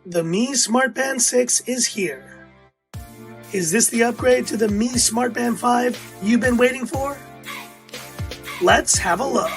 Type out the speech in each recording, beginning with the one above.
The Mi Smart Band 6 is here. Is this the upgrade to the Mi Smart Band 5 you've been waiting for? Let's have a look.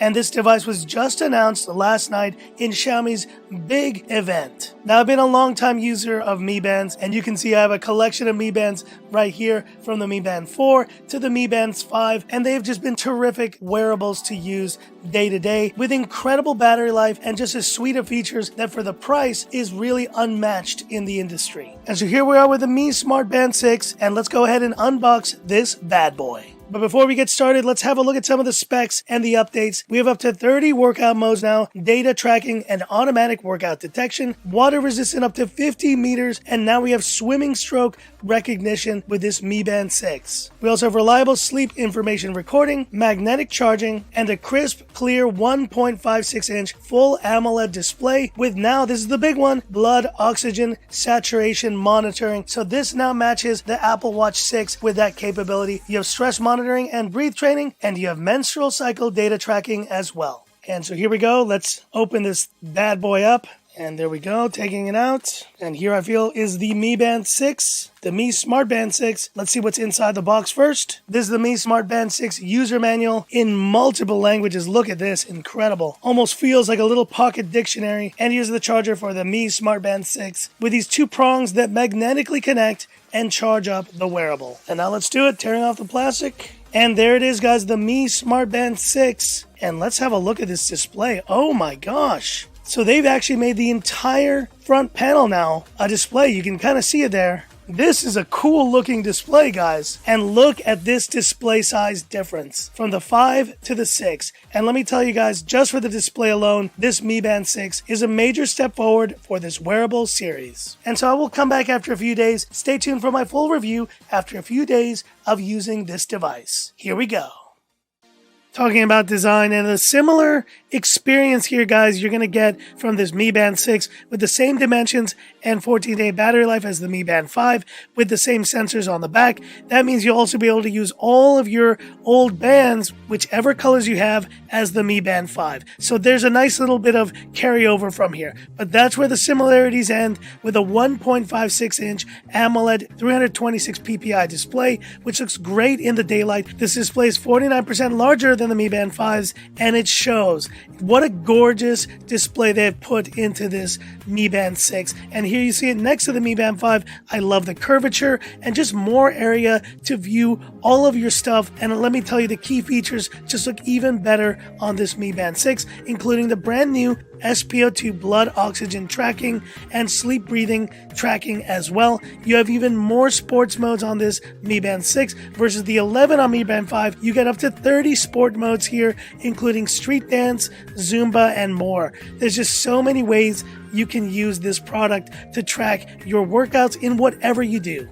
And this device was just announced last night in Xiaomi's big event. Now, I've been a long time user of Mi Bands, and you can see I have a collection of Mi Bands right here, from the Mi Band 4 to the Mi Bands 5, and they've just been terrific wearables to use day to day with incredible battery life and just a suite of features that for the price is really unmatched in the industry. And so here we are with the Mi Smart Band 6, and let's go ahead and unbox this bad boy. But before we get started, let's have a look at some of the specs and the updates. We have up to 30 workout modes now, data tracking and automatic workout detection, water resistant up to 50 meters, and now we have swimming stroke recognition with this Mi Band 6. We also have reliable sleep information recording, magnetic charging, and a crisp, clear 1.56-inch full AMOLED display with now, this is the big one, blood oxygen saturation monitoring. So this now matches the Apple Watch 6 with that capability. You have stress monitoring and breathe training, and you have menstrual cycle data tracking as well. And so here we go. Let's open this bad boy up. And there we go, taking it out. And here I feel is the Mi Band 6, the Mi Smart Band 6. Let's see what's inside the box first. This is the Mi Smart Band 6 user manual in multiple languages. Look at this, incredible. Almost feels like a little pocket dictionary. And here's the charger for the Mi Smart Band 6 with these two prongs that magnetically connect and charge up the wearable. And now let's do it, tearing off the plastic. And there it is, guys, the Mi Smart Band 6. And let's have a look at this display. Oh my gosh. So they've actually made the entire front panel now a display. You can kind of see it there. This is a cool looking display, guys. And look at this display size difference from the 5 to the 6. And let me tell you guys, just for the display alone, this Mi Band 6 is a major step forward for this wearable series. And so I will come back after a few days. Stay tuned for my full review after a few days of using this device. Here we go. Talking about design and a similar experience here, guys, you're going to get from this Mi Band 6 with the same dimensions and 14-day battery life as the Mi Band 5 with the same sensors on the back. That means you'll also be able to use all of your old bands, whichever colors you have, as the Mi Band 5. So there's a nice little bit of carryover from here. But that's where the similarities end with a 1.56-inch AMOLED 326 ppi display, which looks great in the daylight. This display is 49% larger than the Mi Band 5s, and it shows. What a gorgeous display they've put into this Mi Band 6. And here you see it next to the Mi Band 5. I love the curvature and just more area to view all of your stuff. And let me tell you, the key features just look even better on this Mi Band 6, including the brand new SpO₂ blood oxygen tracking and sleep breathing tracking as well. You have even more sports modes on this Mi Band 6 versus the 11 on Mi Band 5. You get up to 30 sport modes here, including street dance, Zumba, and more. There's just so many ways you can use this product to track your workouts in whatever you do.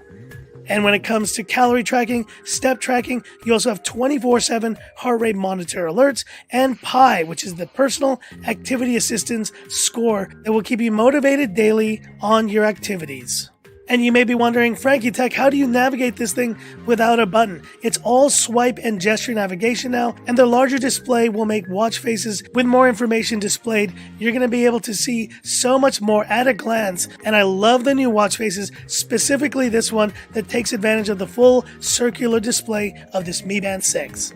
And when it comes to calorie tracking, step tracking, you also have 24/7 heart rate monitor alerts and Pi, which is the personal activity assistance score that will keep you motivated daily on your activities. And you may be wondering, Frankie Tech, how do you navigate this thing without a button? It's all swipe and gesture navigation now, and the larger display will make watch faces with more information displayed. You're going to be able to see so much more at a glance, and I love the new watch faces, specifically this one that takes advantage of the full circular display of this Mi Band 6.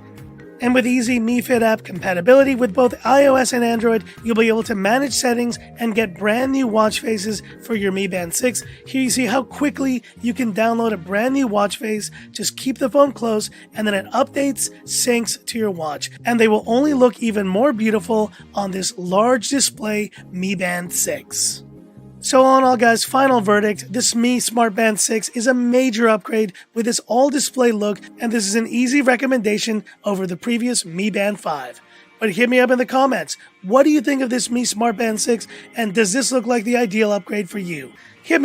And with easy Mi Fit app compatibility with both iOS and Android, you'll be able to manage settings and get brand new watch faces for your Mi Band 6. Here you see how quickly you can download a brand new watch face. Just keep the phone close and then it updates, syncs to your watch. And they will only look even more beautiful on this large display Mi Band 6. So all in all, guys, final verdict, this Mi Smart Band 6 is a major upgrade with this all-display look, and this is an easy recommendation over the previous Mi Band 5. But hit me up in the comments. What do you think of this Mi Smart Band 6, and does this look like the ideal upgrade for you? Hit me